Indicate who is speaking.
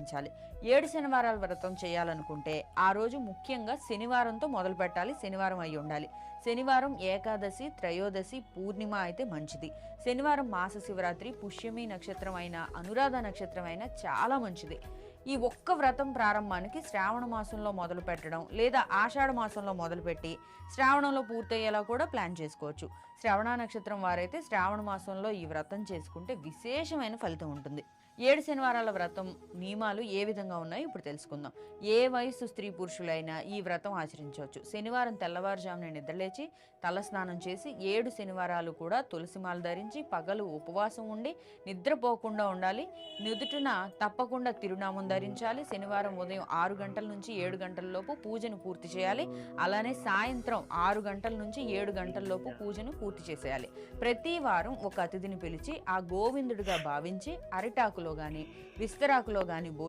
Speaker 1: ఆచరించాలి. 7 శనివారాల వ్రతం చేయాలనుకుంటే ఆ రోజు ముఖ్యంగా శనివారంతో మొదలు పెట్టాలి. శనివారం అయి ఉండాలి. శనివారం ఏకాదశి, త్రయోదశి, పూర్ణిమ అయితే మంచిది. శనివారం మాస శివరాత్రి, పుష్యమి నక్షత్రం అయిన, అనురాధ నక్షత్రం అయినా చాలా మంచిది. ఈ ఒక్క వ్రతం ప్రారంభానికి శ్రావణ మాసంలో మొదలు పెట్టడం లేదా ఆషాఢ మాసంలో మొదలుపెట్టి శ్రావణంలో పూర్తయ్యేలా కూడా ప్లాన్ చేసుకోవచ్చు. శ్రవణ నక్షత్రం వారైతే శ్రావణ మాసంలో ఈ వ్రతం చేసుకుంటే విశేషమైన ఫలితం ఉంటుంది. 7 శనివారాల వ్రతం నియమాలు ఏ విధంగా ఉన్నాయో ఇప్పుడు తెలుసుకుందాం. ఏ వయసు స్త్రీ పురుషులైనా ఈ వ్రతం ఆచరించవచ్చు. శనివారం తెల్లవారుజామున నిద్రలేచి తలస్నానం చేసి 7 శనివారాలు కూడా తులసిమాల ధరించి పగలు ఉపవాసం ఉండి నిద్రపోకుండా ఉండాలి. నుదుటిన తప్పకుండా తిరునామం ధరించాలి. శనివారం ఉదయం 6 గంటల నుంచి 7 గంటల లోపు పూజను పూర్తి చేయాలి. అలానే సాయంత్రం 6 గంటల నుంచి 7 గంటల లోపు పూజను పూర్తి చేసేయాలి. ప్రతి వారం ఒక అతిథిని పిలిచి ఆ గోవిందుడిగా భావించి అరిటాకులో గాని విస్తరాకులో గాని